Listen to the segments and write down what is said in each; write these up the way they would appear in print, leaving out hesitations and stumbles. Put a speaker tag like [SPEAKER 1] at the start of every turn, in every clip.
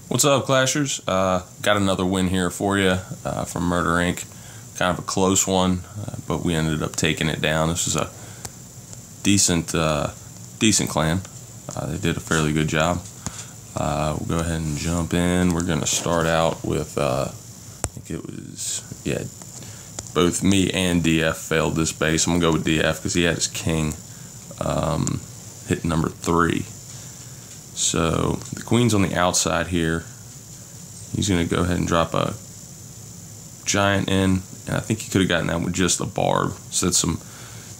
[SPEAKER 1] What's up, Clashers? Got another win here for you from MRder Inc. Kind of a close one, but we ended up taking it down. This is a decent clan. They did a fairly good job. We'll go ahead and jump in. We're going to start out with, I think it was, both me and DF failed this base. I'm going to go with DF because he had his king hit number 3. So the queen's on the outside here. He's going to go ahead and drop a giant in, and I think he could have gotten that with just a barb. So that's some,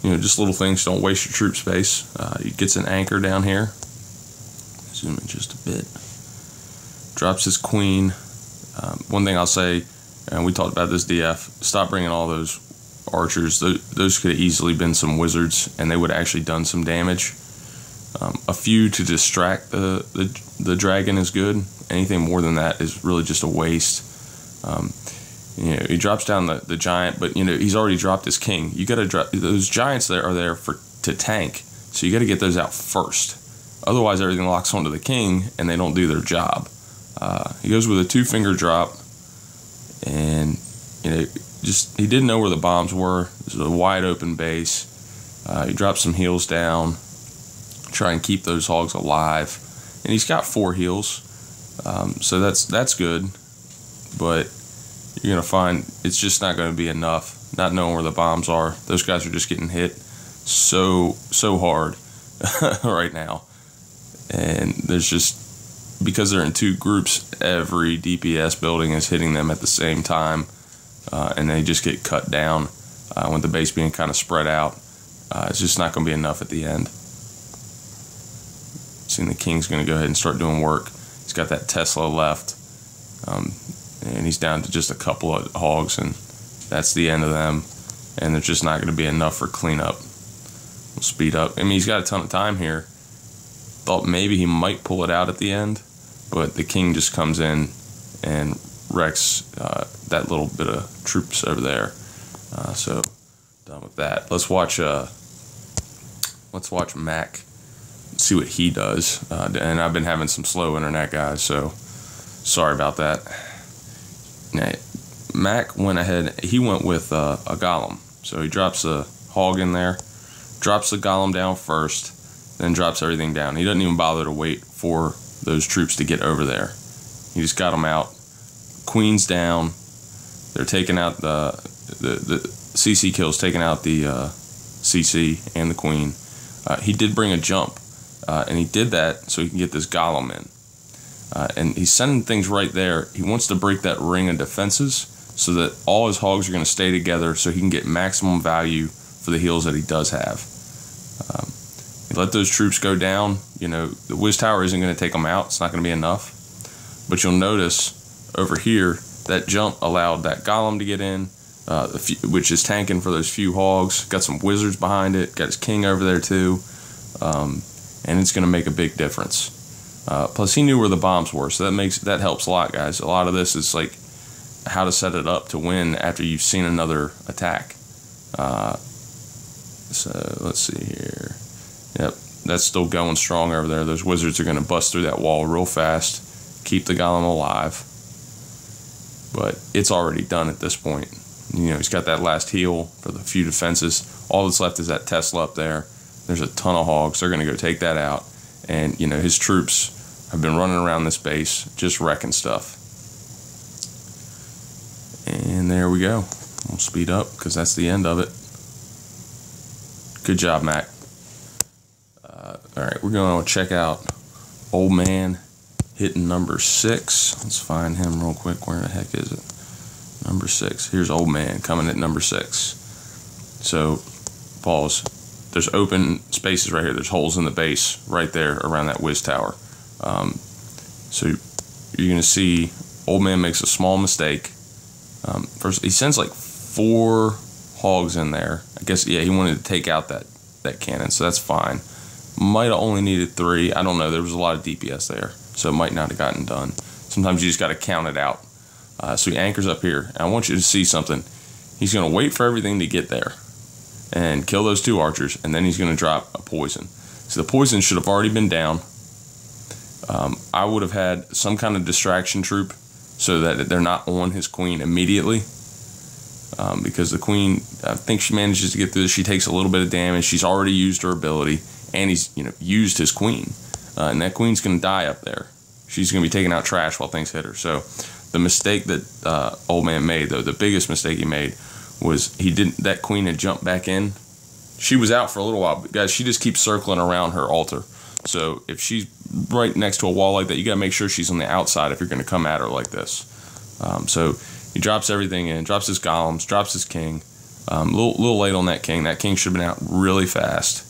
[SPEAKER 1] just little things. Don't waste your troop space. He gets an anchor down here. Zoom in just a bit. Drops his queen. One thing I'll say, and we talked about this, DF, stop bringing all those archers. Those could have easily been some wizards, and they would have actually done some damage. A few to distract the dragon is good. Anything more than that is really just a waste. He drops down the giant, but he's already dropped his king. You got to drop those giants that are there to tank, so you got to get those out first. Otherwise, everything locks onto the king, and they don't do their job. He goes with a 2-finger drop, and he didn't know where the bombs were. This is a wide open base. He drops some heals down. Try and keep those hogs alive, and he's got 4 heals, so that's good, but you're gonna find it's just not going to be enough. Not knowing where the bombs are, those guys are just getting hit so hard right now, and there's just, because they're in 2 groups, every DPS building is hitting them at the same time, and they just get cut down with the base being kind of spread out. It's just not going to be enough at the end. The king's going to go ahead and start doing work. He's got that Tesla left, and he's down to just a couple of hogs, and that's the end of them, and there's just not going to be enough for cleanup. We'll speed up. I mean, he's got a ton of time here. Thought maybe he might pull it out at the end, but the king just comes in and wrecks that little bit of troops over there. So done with that. Let's watch Mac. See what he does, and I've been having some slow internet, guys, so sorry about that. Now, Mac went ahead, he went with a golem, so he drops a hog in there, drops the golem down first, then drops everything down. He doesn't even bother to wait for those troops to get over there. He just got them out. Queen's down. They're taking out the CC kills, taking out the CC and the queen. He did bring a jump. And he did that so he can get this golem in. And he's sending things right there. He wants to break that ring of defenses so that all his hogs are going to stay together so he can get maximum value for the heals that he does have. He let those troops go down. The Wiz Tower isn't going to take them out. It's not going to be enough. But you'll notice over here that jump allowed that golem to get in, which is tanking for those few hogs. Got some wizards behind it. Got his king over there too. And it's going to make a big difference. Plus, he knew where the bombs were, so that helps a lot, guys. A lot of this is like how to set it up to win after you've seen another attack. So let's see here. Yep, that's still going strong over there. Those wizards are going to bust through that wall real fast, keep the golem alive. But it's already done at this point. He's got that last heal for the few defenses. All that's left is that Tesla up there. There's a ton of hogs. They're going to go take that out. And, his troops have been running around this base just wrecking stuff. And there we go. We'll speed up because that's the end of it. Good job, Mac. All right, we're going to check out Old Man hitting number 6. Let's find him real quick. Where the heck is it? Number 6. Here's Old Man coming at number 6. So, pause. There's open spaces right here. There's holes in the base right there around that Wiz Tower. So you're going to see Old Man makes a small mistake. First, he sends like 4 hogs in there. I guess, he wanted to take out that cannon, so that's fine. Might have only needed 3. I don't know. There was a lot of DPS there, so it might not have gotten done. Sometimes you just got to count it out. So he anchors up here, and I want you to see something. He's going to wait for everything to get there and kill those 2 archers, and then he's going to drop a poison. So the poison should have already been down, I would have had some kind of distraction troop so that they're not on his queen immediately. Because the queen, I think she manages to get through this. She takes a little bit of damage. She's already used her ability, and he's used his queen, and that queen's going to die up there. She's going to be taking out trash while things hit her. So the mistake that old man made, though, the biggest mistake he made was that queen had jumped back in. She was out for a little while, but guys, she just keeps circling around her altar. So if she's right next to a wall like that, you got to make sure she's on the outside if you're going to come at her like this. So he drops everything in, drops his golems, drops his king. Little late on that king. That king should have been out really fast.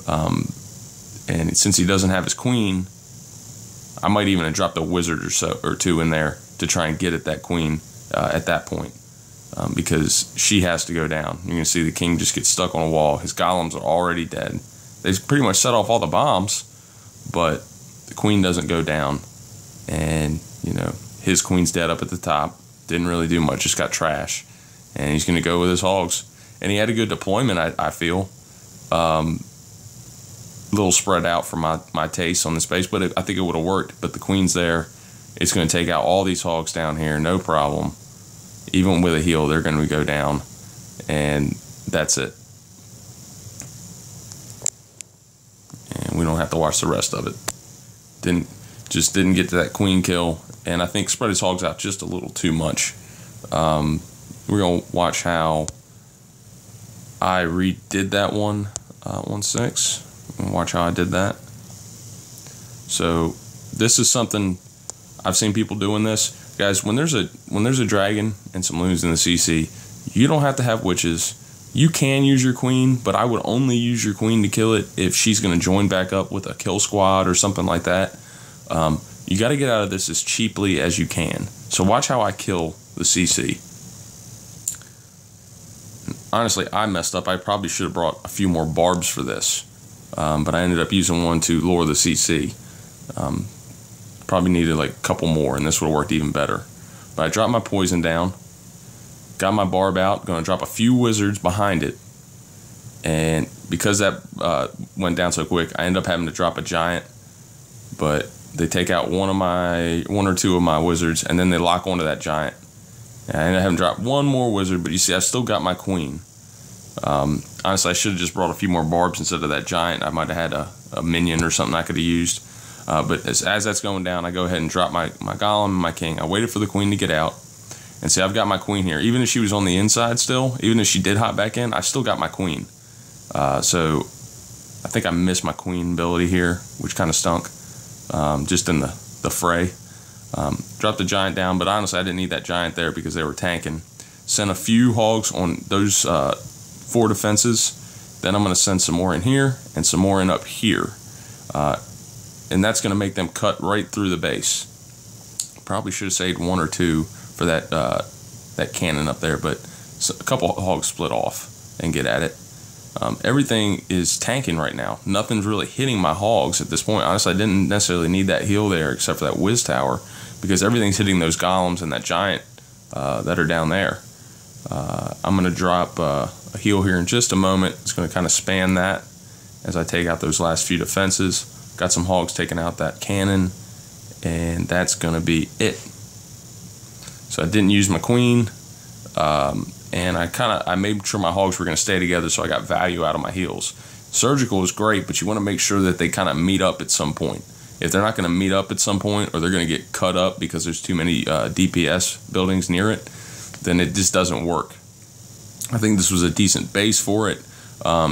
[SPEAKER 1] And since he doesn't have his queen, I might even have dropped a wizard or two in there to try and get at that queen at that point. Because she has to go down. You can see the king just gets stuck on a wall. His golems are already dead. They pretty much set off all the bombs, but the queen doesn't go down. And, his queen's dead up at the top. Didn't really do much, just got trash. And he's going to go with his hogs. And he had a good deployment, I feel. A little spread out for my taste on this base, but I think it would have worked. But the queen's there. It's going to take out all these hogs down here, no problem. Even with a heal, they're going to go down. And that's it. And we don't have to watch the rest of it. Just didn't get to that queen kill. And I think spread his hogs out just a little too much. We're going to watch how I redid that 1-6. Watch how I did that. So this is something I've seen people doing this. Guys, when there's a dragon and some loons in the CC, you don't have to have witches. You can use your queen, but I would only use your queen to kill it if she's going to join back up with a kill squad or something like that. You got to get out of this as cheaply as you can. So watch how I kill the CC. Honestly, I messed up. I probably should have brought a few more barbs for this, but I ended up using one to lure the CC. Probably needed like a couple more, and this would have worked even better. But I dropped my poison down, got my barb out, going to drop a few wizards behind it, and because that went down so quick, I ended up having to drop a giant, but they take out one or two of my wizards, and then they lock onto that giant. And I ended up having to drop one more wizard, but you see, I still got my queen. Honestly, I should have just brought a few more barbs instead of that giant. I might have had a minion or something I could have used. But as that's going down, I go ahead and drop my golem and my king. I waited for the queen to get out. And see, I've got my queen here. Even if she was on the inside still, even if she did hop back in, I still got my queen. So I think I missed my queen ability here, which kind of stunk. Just in the fray. Dropped the giant down, but honestly I didn't need that giant there because they were tanking. Sent a few hogs on those 4 defenses. Then I'm going to send some more in here and some more in up here. And that's going to make them cut right through the base. Probably should have saved 1 or 2 for that cannon up there, but a couple hogs split off and get at it. Everything is tanking right now. Nothing's really hitting my hogs at this point. Honestly, I didn't necessarily need that heal there except for that whiz tower, because everything's hitting those golems and that giant that are down there. I'm going to drop a heal here in just a moment. It's going to kind of span that as I take out those last few defenses. Got some hogs taking out that cannon, and that's going to be it. So I didn't use my queen. And I made sure my hogs were going to stay together, so I got value out of my heals. Surgical is great, but you want to make sure that they kind of meet up at some point. If they're not going to meet up at some point, or they're going to get cut up because there's too many DPS buildings near it, then it just doesn't work. I think this was a decent base for it,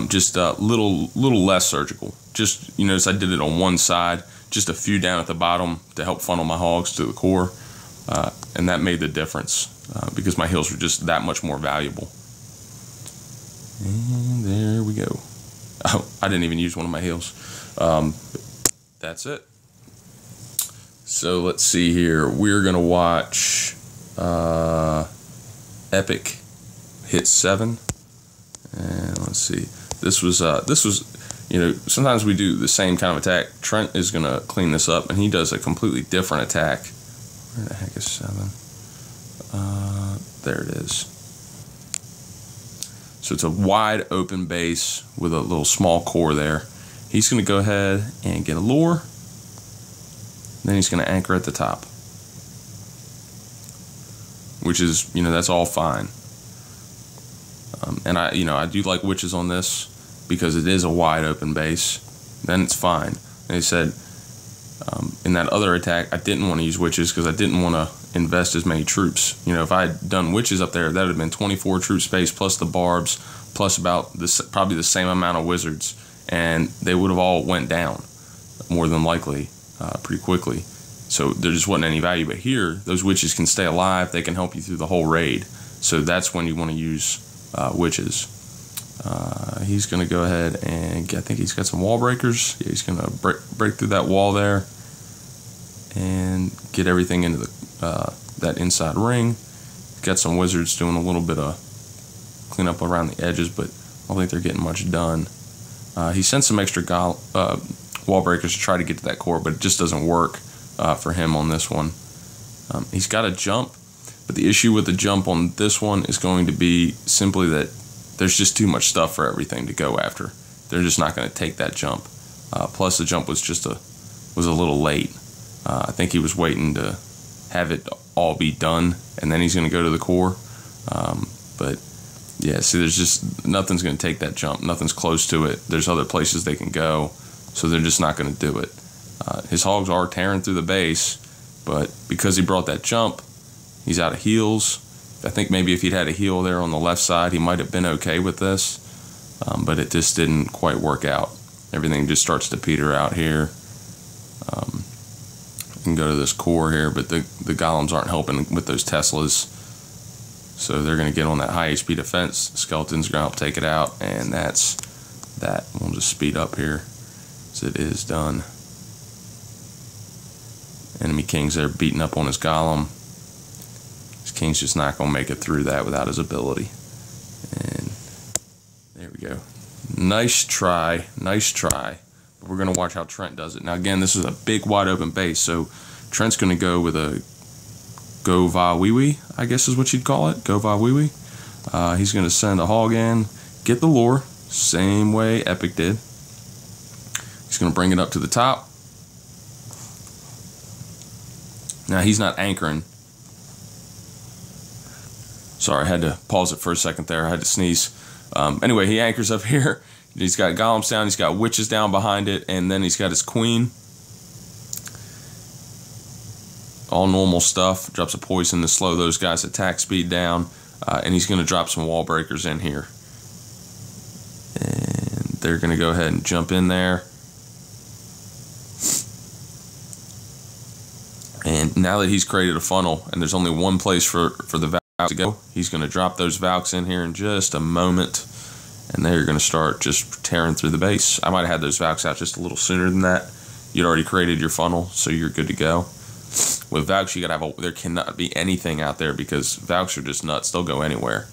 [SPEAKER 1] just a little less surgical. Just, you notice I did it on one side, just a few down at the bottom to help funnel my hogs to the core, and that made the difference. Because my heals were just that much more valuable. And there we go. Oh, I didn't even use one of my heals. That's it. So let's see here. We're going to watch Epic hit 7. And let's see. This was sometimes we do the same kind of attack. Trent is going to clean this up, and he does a completely different attack. Where the heck is 7? There it is. So it's a wide open base with a little small core there. He's going to go ahead and get a lure. then he's going to anchor at the top, which is, that's all fine. And I do like witches on this because it is a wide open base. Then it's fine. And they said in that other attack, I didn't want to use witches because I didn't want to invest as many troops. If I had done witches up there, that would have been 24 troop space plus the barbs plus about probably the same amount of wizards, and they would have all went down more than likely pretty quickly. So there just wasn't any value. But here, those witches can stay alive. They can help you through the whole raid. So that's when you want to use witches. He's going to go ahead and I think he's got some wall breakers. Yeah, he's going to break through that wall there and get everything into that inside ring. Got some wizards doing a little bit of cleanup around the edges, but I don't think they're getting much done. He sent some extra wall breakers to try to get to that core, but it just doesn't work for him on this one. He's got a jump, but the issue with the jump on this one is going to be simply that there's just too much stuff for everything to go after. They're just not going to take that jump. Plus the jump was a little late. I think he was waiting to have it all be done, and then he's going to go to the core. But yeah, see, there's just nothing's going to take that jump. Nothing's close to it. There's other places they can go, so they're just not going to do it. His hogs are tearing through the base, but because he brought that jump, he's out of heals. I think maybe if he'd had a heal there on the left side, he might have been okay with this, but it just didn't quite work out. Everything just starts to peter out here. You can go to this core here, but the golems aren't helping with those Teslas, so they're going to get on that high HP defense. Skeleton's going to help take it out, and that's that. We'll just speed up here as it is done. Enemy king's there beating up on his golem. His king's just not going to make it through that without his ability. And there we go. Nice try. Nice try. But we're going to watch how Trent does it. Now, again, this is a big, wide open base, so Trent's going to go with a go va wee wee, I guess is what you'd call it. Go va wee wee. He's going to send a hog in, get the lure, same way Epic did. He's going to bring it up to the top. Now, he's not anchoring. Sorry, I had to pause it for a second there. I had to sneeze. Anyway, he anchors up here. He's got golems down. He's got witches down behind it. And then he's got his queen. All normal stuff. Drops a poison to slow those guys' attack speed down. And he's going to drop some wall breakers in here. And they're going to go ahead and jump in there. And now that he's created a funnel and there's only one place for the Valks to go, he's going to drop those Valks in here in just a moment. And they're going to start just tearing through the base. I might have had those Valks out just a little sooner than that. You'd already created your funnel, so you're good to go. With Valks, you got to have there cannot be anything out there because Valks are just nuts. They'll go anywhere.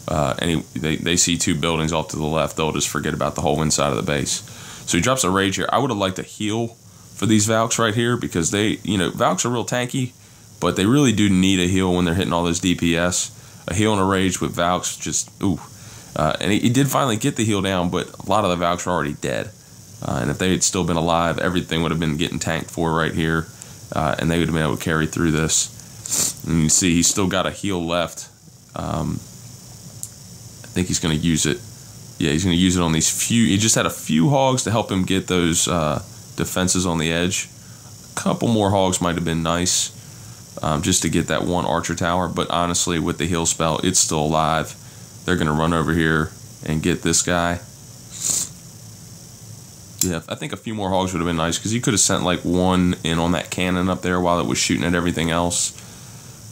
[SPEAKER 1] They see two buildings off to the left, they'll just forget about the whole inside of the base. So he drops a rage here. I would have liked to heal for these Valks right here because Valks are real tanky, but they really do need a heal when they're hitting all those DPS. A heal and a rage with Valks, just ooh. And he did finally get the heal down, but a lot of the Valks were already dead. And if they had still been alive, everything would have been getting tanked for right here, and they would have been able to carry through this. And you see, he's still got a heal left. I think he's going to use it. Yeah, he's going to use it on these few. He just had a few hogs to help him get those defenses on the edge. A couple more hogs might have been nice, just to get that one archer tower. But honestly, with the heal spell, it's still alive. They're going to run over here and get this guy. Yeah, I think a few more hogs would have been nice because you could have sent like one in on that cannon up there while it was shooting at everything else.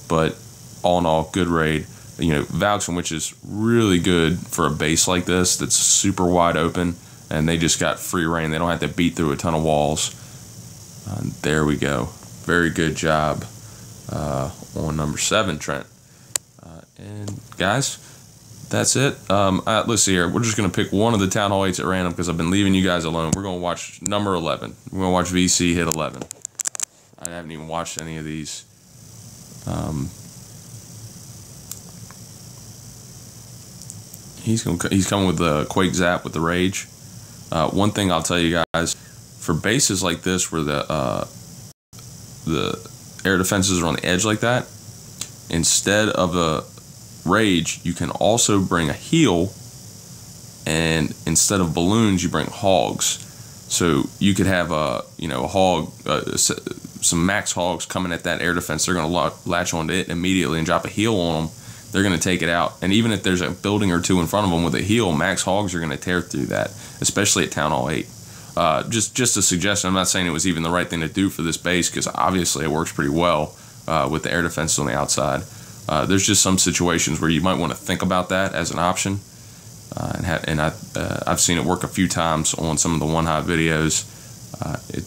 [SPEAKER 1] But all in all, good raid. Valks and Witches really good for a base like this that's super wide open, and they just got free reign. They don't have to beat through a ton of walls. There we go. Very good job on number 7, Trent. And guys, that's it. Let's see here. We're just going to pick one of the Town Hall 8s at random because I've been leaving you guys alone. We're going to watch number 11. We're going to watch VC hit 11. I haven't even watched any of these. He's coming with the Quake Zap with the Rage. One thing I'll tell you guys, for bases like this where the air defenses are on the edge like that, instead of a rage, you can also bring a heel, and instead of balloons, you bring hogs. So you could have a hog, some max hogs coming at that air defense. They're going to latch onto it immediately and drop a heel on them. They're going to take it out. And even if there's a building or two in front of them with a heel, max hogs are going to tear through that, especially at Town Hall 8. Just a suggestion. I'm not saying it was even the right thing to do for this base, because obviously it works pretty well with the air defenses on the outside. There's just some situations where you might want to think about that as an option. I've seen it work a few times on some of the one hot videos.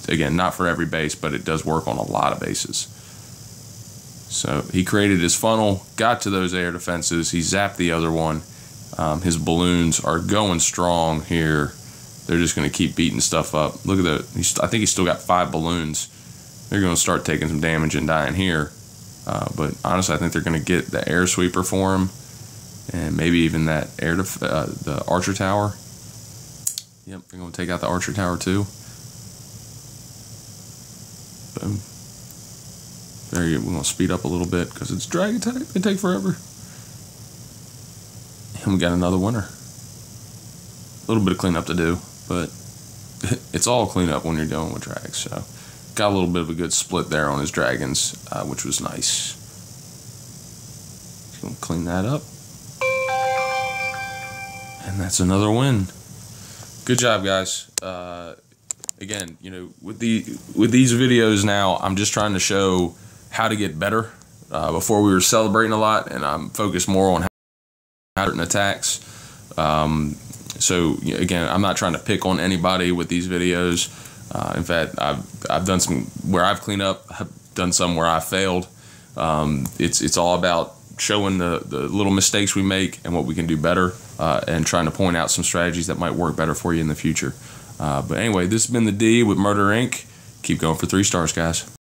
[SPEAKER 1] Again, not for every base, but it does work on a lot of bases. So he created his funnel, got to those air defenses, he zapped the other one. His balloons are going strong here. They're just going to keep beating stuff up. Look at that. I think he's still got 5 balloons. They're going to start taking some damage and dying here. But honestly, I think they're going to get the air sweeper for him, and maybe even that the archer tower. Yep, they're going to take out the archer tower too. Boom. There you go. We're going to speed up a little bit because it's dragon type. It take forever. And we got another winner. A little bit of cleanup to do, but it's all cleanup when you're dealing with drags. So got a little bit of a good split there on his dragons, which was nice. Just gonna clean that up. And that's another win. Good job, guys. Again, with these videos now, I'm just trying to show how to get better. Before we were celebrating a lot, and I'm focused more on how certain attacks. So again, I'm not trying to pick on anybody with these videos. In fact, I've done some where I've cleaned up. I've done some where I failed. It's all about showing the little mistakes we make and what we can do better, and trying to point out some strategies that might work better for you in the future. But anyway, this has been the D with MRder Inc. Keep going for 3 stars, guys.